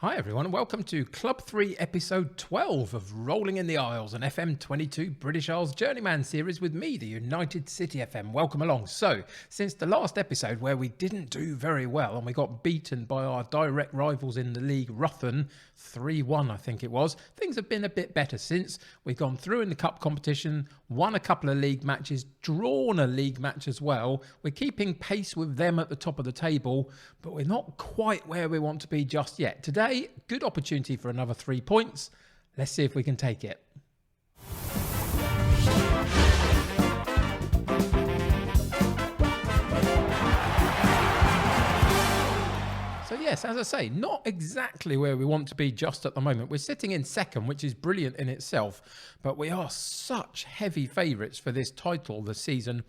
Hi everyone and welcome to Club 3 episode 12 of Rolling in the Isles, an FM22 British Isles Journeyman series with me, the United City FM. Welcome along. So, since the last episode where we didn't do very well and we got beaten by our direct rivals in the league, Ruthin, 3-1 I think it was, things have been a bit better since. We've gone through in the cup competition, won a couple of league matches, drawn a league match as well. We're keeping pace with them at the top of the table, but we're not quite where we want to be just yet. Today, good opportunity for another 3 points. Let's see if we can take it. So yes, as I say, not exactly where we want to be just at the moment. We're sitting in second, which is brilliant in itself, but we are such heavy favourites for this title this season.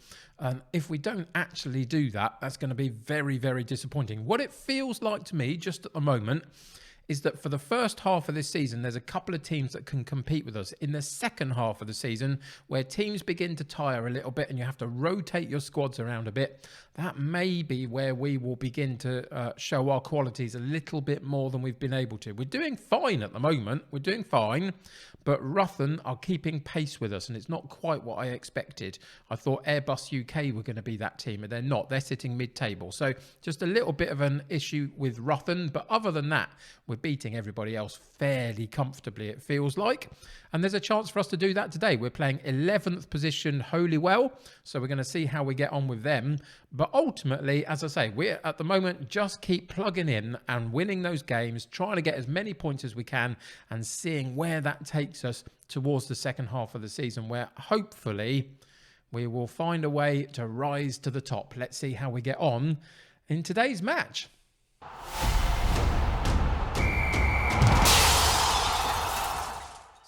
If we don't actually do that, that's going to be very, very disappointing. What it feels like to me just at the moment is that for the first half of this season, there's a couple of teams that can compete with us. In the second half of the season, where teams begin to tire a little bit and you have to rotate your squads around a bit, that may be where we will begin to show our qualities a little bit more than we've been able to. We're doing fine at the moment. We're doing fine, but Ruthin are keeping pace with us, and it's not quite what I expected. I thought Airbus UK were going to be that team, and they're not. They're sitting mid-table. So just a little bit of an issue with Ruthin, but other than that, we're beating everybody else fairly comfortably, it feels like. And there's a chance for us to do that today. We're playing 11th position Holywell, so we're going to see how we get on with them. But ultimately, as I say, we're at the moment just keep plugging in and winning those games, trying to get as many points as we can and seeing where that takes us towards the second half of the season, where hopefully we will find a way to rise to the top. Let's see how we get on in today's match.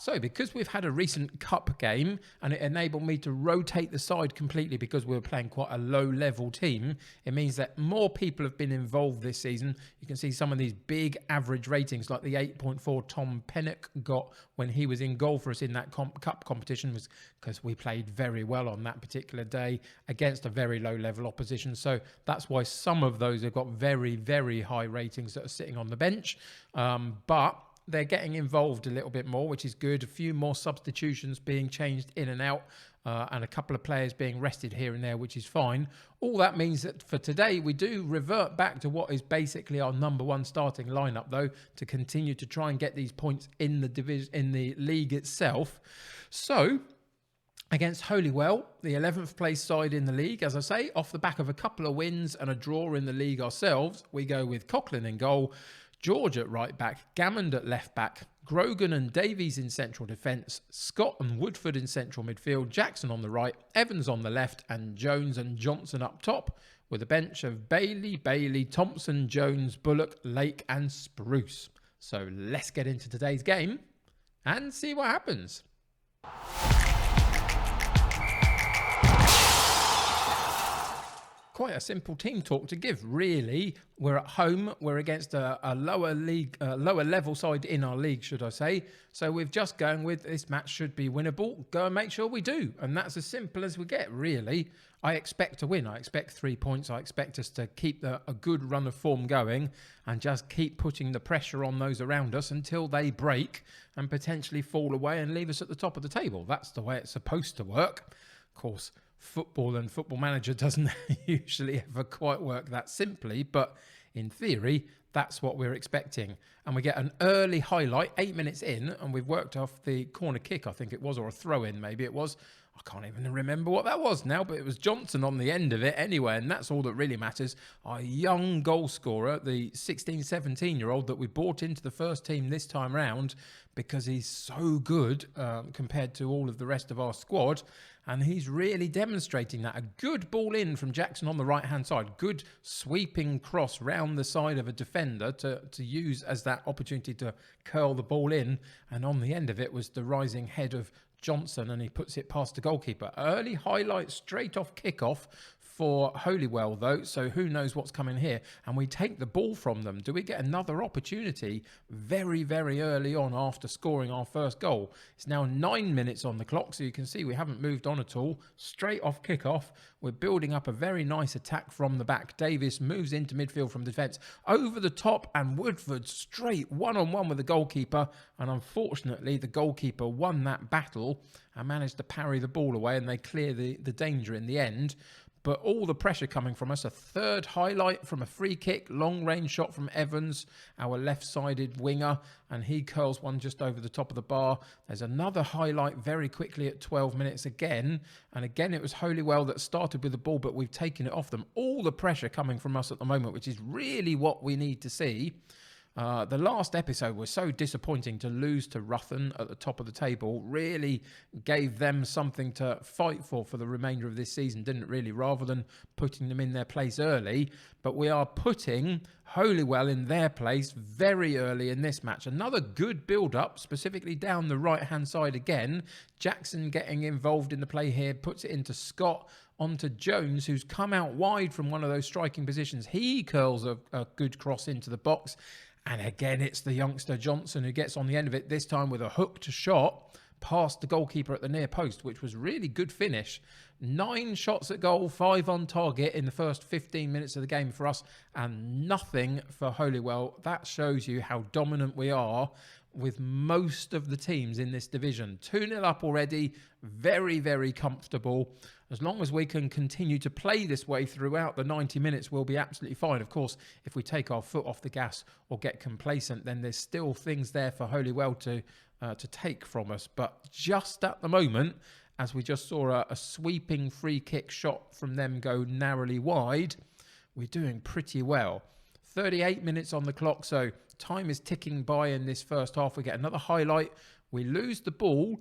So because we've had a recent cup game and it enabled me to rotate the side completely because we were playing quite a low-level team, it means that more people have been involved this season. You can see some of these big average ratings, like the 8.4 Tom Pennock got when he was in goal for us in that cup competition, was because we played very well on that particular day against a very low-level opposition. So that's why some of those have got very, very high ratings that are sitting on the bench. But they're getting involved a little bit more, which is good. A few more substitutions being changed in and out, and a couple of players being rested here and there, which is fine. All that means that for today, we do revert back to what is basically our number one starting lineup, though, to continue to try and get these points in the division, in the league itself. So, against Holywell, the 11th place side in the league, as I say, off the back of a couple of wins and a draw in the league ourselves, we go with Coughlin in goal, George at right back, Gammond at left back, Grogan and Davies in central defence, Scott and Woodford in central midfield, Jackson on the right, Evans on the left, and Jones and Johnson up top, with a bench of Bailey, Thompson, Jones, Bullock, Lake and Spruce. So let's get into today's game and see what happens. Quite a simple team talk to give, really. We're at home. We're against a lower level side in our league, should I say. So we're just going with this match should be winnable. Go and make sure we do. And that's as simple as we get, really. I expect to win. I expect 3 points. I expect us to keep a good run of form going and just keep putting the pressure on those around us until they break and potentially fall away and leave us at the top of the table. That's the way it's supposed to work. Of course, football and Football Manager doesn't usually ever quite work that simply, but in theory, that's what we're expecting. And we get an early highlight, 8 minutes in, and we've worked off the corner kick, I think it was, or a throw-in, maybe it was. I can't even remember what that was now, but it was Johnson on the end of it anyway, and that's all that really matters. Our young goal scorer, the 16, 17-year-old that we brought into the first team this time round because he's so good compared to all of the rest of our squad, and he's really demonstrating that. A good ball in from Jackson on the right-hand side. Good sweeping cross round the side of a defender to use as that opportunity to curl the ball in, and on the end of it was the rising head of Johnson, and he puts it past the goalkeeper. Early highlight straight off kickoff for Holywell, though, so who knows what's coming here. And we take the ball from them. Do we get another opportunity very, very early on after scoring our first goal? It's now 9 minutes on the clock, so you can see we haven't moved on at all. Straight off kickoff, we're building up a very nice attack from the back. Davis moves into midfield from defence, over the top, and Woodford straight one-on-one with the goalkeeper. And unfortunately, the goalkeeper won that battle and managed to parry the ball away, and they clear the danger in the end. But all the pressure coming from us. A third highlight from a free kick, long range shot from Evans, our left-sided winger, and he curls one just over the top of the bar. There's another highlight very quickly at 12 minutes again. And again, it was Holywell that started with the ball, but we've taken it off them. All the pressure coming from us at the moment, which is really what we need to see. The last episode was so disappointing. To lose to Ruthen at the top of the table really gave them something to fight for the remainder of this season, didn't it really, rather than putting them in their place early. But we are putting Holywell in their place very early in this match. Another good build-up, specifically down the right-hand side again. Jackson getting involved in the play here, puts it into Scott, onto Jones, who's come out wide from one of those striking positions. He curls a good cross into the box. And again, it's the youngster Johnson who gets on the end of it, this time with a hooked shot past the goalkeeper at the near post, which was really good finish. 9 shots at goal, 5 on target in the first 15 minutes of the game for us, and nothing for Holywell. That shows you how dominant we are with most of the teams in this division. 2-0 up already, very, very comfortable. As long as we can continue to play this way throughout the 90 minutes, we'll be absolutely fine. Of course, if we take our foot off the gas or get complacent, then there's still things there for Holywell to take from us. But just at the moment, as we just saw a sweeping free kick shot from them go narrowly wide, we're doing pretty well. 38 minutes on the clock, so time is ticking by in this first half. We get another highlight. We lose the ball.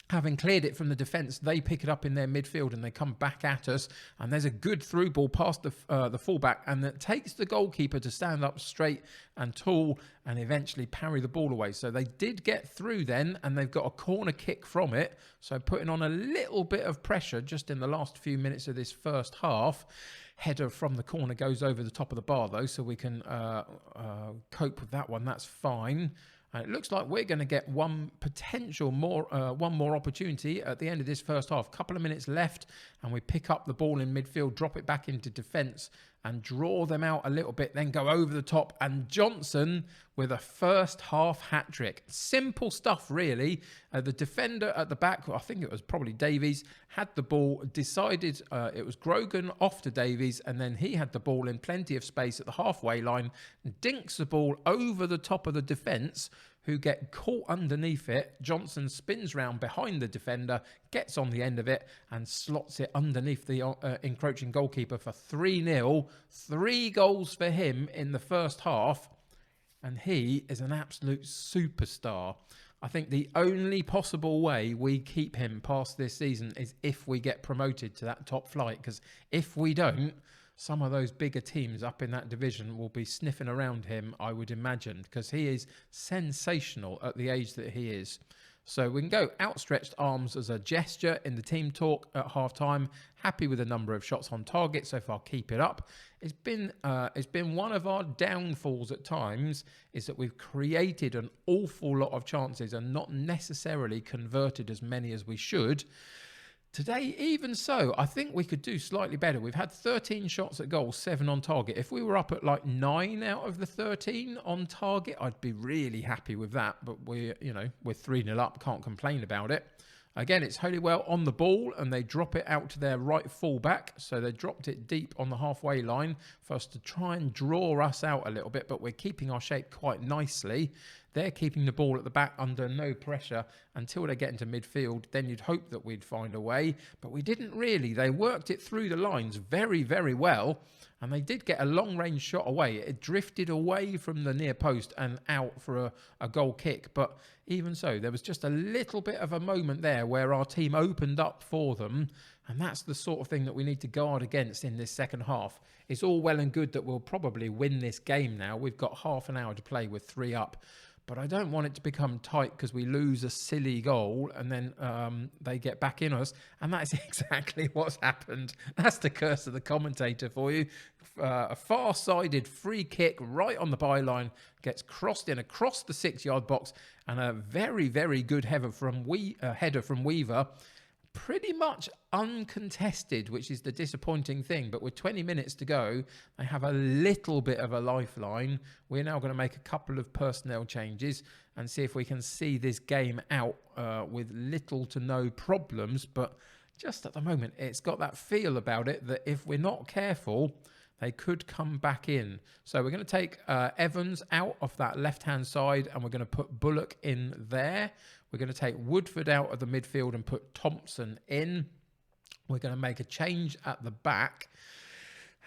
Having cleared it from the defence, they pick it up in their midfield and they come back at us. And there's a good through ball past the fullback, and that takes the goalkeeper to stand up straight and tall and eventually parry the ball away. So they did get through then, and they've got a corner kick from it. So putting on a little bit of pressure just in the last few minutes of this first half. Header from the corner goes over the top of the bar though, so we can cope with that one. That's fine. And it looks like we're going to get one more opportunity at the end of this first half. Couple of minutes left, and we pick up the ball in midfield, drop it back into defence, and draw them out a little bit, then go over the top. And Johnson with a first half hat-trick. Simple stuff, really. The defender at the back, I think it was probably Davies, had the ball, decided it was Grogan off to Davies, and then he had the ball in plenty of space at the halfway line, dinks the ball over the top of the defence, who get caught underneath it. Johnson spins round behind the defender, gets on the end of it, and slots it underneath the encroaching goalkeeper for 3-0. 3 goals for him in the first half, and he is an absolute superstar. I think the only possible way we keep him past this season is if we get promoted to that top flight, because if we don't, some of those bigger teams up in that division will be sniffing around him, I would imagine, because he is sensational at the age that he is. So we can go outstretched arms as a gesture in the team talk at half-time. Happy with the number of shots on target so far. Keep it up. It's been one of our downfalls at times, is that we've created an awful lot of chances and not necessarily converted as many as we should. Today, even so, I think we could do slightly better. We've had 13 shots at goal, 7 on target. If we were up at like 9 out of the 13 on target, I'd be really happy with that. But we're 3-0 up, can't complain about it. Again, it's Holywell on the ball, and they drop it out to their right fullback. So they dropped it deep on the halfway line for us to try and draw us out a little bit, but we're keeping our shape quite nicely. They're keeping the ball at the back under no pressure until they get into midfield. Then you'd hope that we'd find a way, but we didn't really. They worked it through the lines very, very well, and they did get a long-range shot away. It drifted away from the near post and out for a goal kick, but even so, there was just a little bit of a moment there where our team opened up for them, and that's the sort of thing that we need to guard against in this second half. It's all well and good that we'll probably win this game now. We've got half an hour to play with 3 up. but I don't want it to become tight because we lose a silly goal and then they get back in us. And that's exactly what's happened. That's the curse of the commentator for you. A far-sided free kick right on the byline gets crossed in across the 6-yard box, and a very, very good header from Weaver. Pretty much uncontested, which is the disappointing thing. But with 20 minutes to go, they have a little bit of a lifeline. We're now going to make a couple of personnel changes and see if we can see this game out with little to no problems. But just at the moment, it's got that feel about it that if we're not careful, they could come back in. So we're going to take Evans out of that left-hand side, and we're going to put Bullock in there. We're going to take Woodford out of the midfield and put Thompson in. We're going to make a change at the back.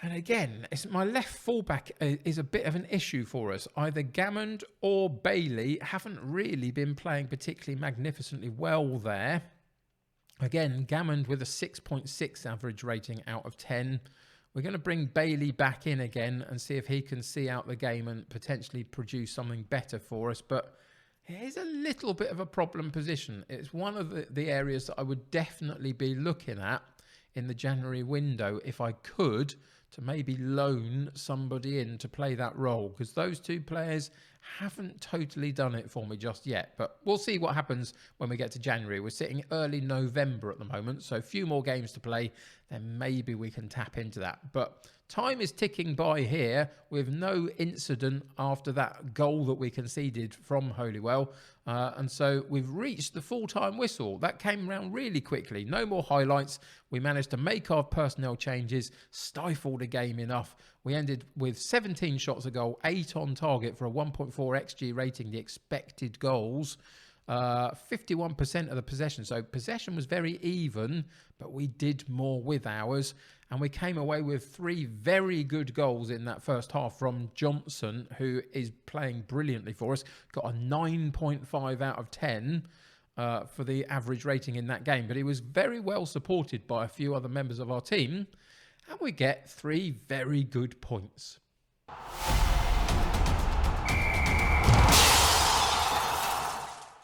And again, my left fullback is a bit of an issue for us. Either Gammond or Bailey haven't really been playing particularly magnificently well there. Again, Gammond with a 6.6 average rating out of 10. We're going to bring Bailey back in again and see if he can see out the game and potentially produce something better for us. But it is a little bit of a problem position. It's one of the areas that I would definitely be looking at in the January window if I could, to maybe loan somebody in to play that role, because those two players haven't totally done it for me just yet. But we'll see what happens when we get to January. We're sitting early November at the moment, so a few more games to play, then maybe we can tap into that. But time is ticking by here with no incident after that goal that we conceded from Holywell. And so we've reached the full-time whistle. That came around really quickly. No more highlights. We managed to make our personnel changes, stifle the game enough. We ended with 17 shots a goal, 8 on target for a 1.4 XG rating, the expected goals. 51% of the possession. So possession was very even, but we did more with ours. And we came away with 3 very good goals in that first half from Johnson, who is playing brilliantly for us. Got a 9.5 out of 10 for the average rating in that game. But he was very well supported by a few other members of our team. And we get 3 very good points.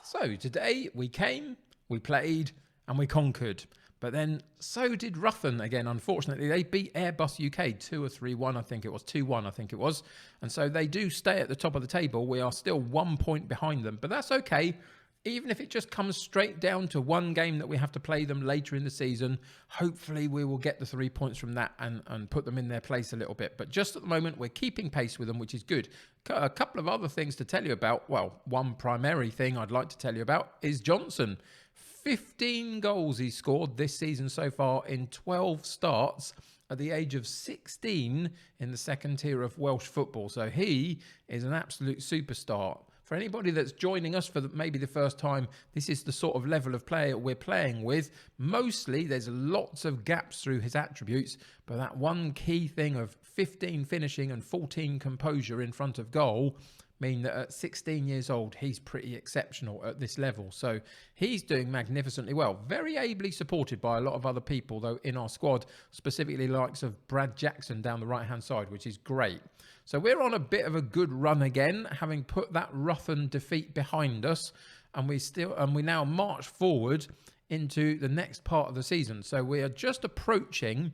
So today we came, we played, and we conquered. But then so did Ruthen again. Unfortunately, they beat Airbus UK 2 or 3-1, I think it was. 2-1, I think it was. And so they do stay at the top of the table. We are still 1 point behind them. But that's okay. Even if it just comes straight down to one game that we have to play them later in the season, hopefully we will get the 3 points from that and put them in their place a little bit. But just at the moment, we're keeping pace with them, which is good. A couple of other things to tell you about. Well, one primary thing I'd like to tell you about is Johnson. 15 goals he's scored this season so far in 12 starts at the age of 16 in the second tier of Welsh football. So he is an absolute superstar. For anybody that's joining us for maybe the first time, this is the sort of level of player we're playing with. Mostly, there's lots of gaps through his attributes, but that one key thing of 15 finishing and 14 composure in front of goal mean that at 16 years old, he's pretty exceptional at this level. So he's doing magnificently well. Very ably supported by a lot of other people, though, in our squad, specifically the likes of Brad Jackson down the right-hand side, which is great. So we're on a bit of a good run again, having put that Ruthen defeat behind us, and we now march forward into the next part of the season. So we are just approaching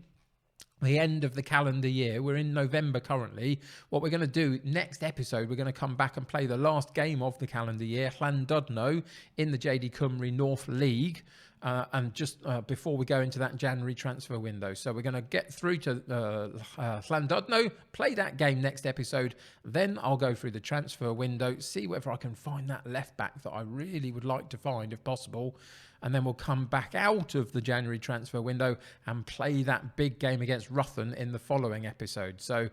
the end of the calendar year. We're in November currently. What we're going to do next episode, we're going to come back and play the last game of the calendar year, Llandudno, in the JD Cymru North League. And just before we go into that January transfer window. So we're going to get through to Llandudno, play that game next episode. Then I'll go through the transfer window, see whether I can find that left back that I really would like to find if possible. And then we'll come back out of the January transfer window and play that big game against Ruthen in the following episode. So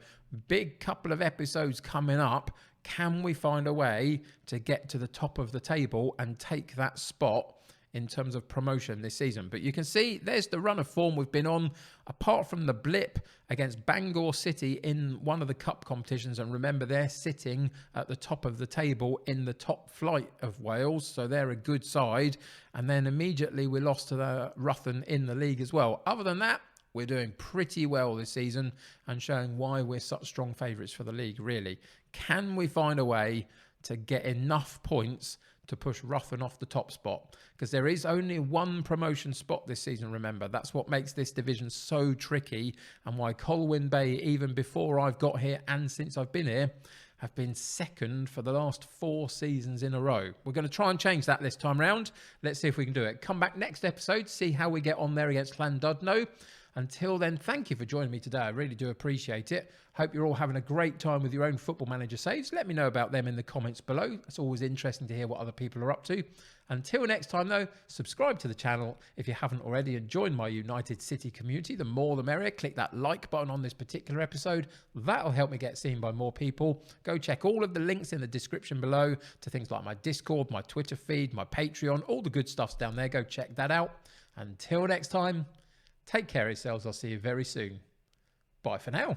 big couple of episodes coming up. Can we find a way to get to the top of the table and take that spot in terms of promotion this season? But you can see there's the run of form we've been on, apart from the blip against Bangor City in one of the cup competitions. And remember, they're sitting at the top of the table in the top flight of Wales, so they're a good side. And then immediately we lost to the Ruthen in the league as well. Other than that, we're doing pretty well this season and showing why we're such strong favourites for the league, really. Can we find a way to get enough points to push Ruthin off the top spot, because there is only one promotion spot this season, remember. That's what makes this division so tricky, and why Colwyn Bay, even before I've got here and since I've been here, have been second for the last 4 seasons in a row. We're going to try and change that this time round. Let's see if we can do it. Come back next episode, see how we get on there against Llandudno. Until then, thank you for joining me today. I really do appreciate it. Hope you're all having a great time with your own Football Manager saves. Let me know about them in the comments below. It's always interesting to hear what other people are up to. Until next time, though, subscribe to the channel if you haven't already and join my United City community. The more the merrier. Click that like button on this particular episode. That'll help me get seen by more people. Go check all of the links in the description below to things like my Discord, my Twitter feed, my Patreon. All the good stuff's down there. Go check that out. Until next time, take care of yourselves. I'll see you very soon. Bye for now.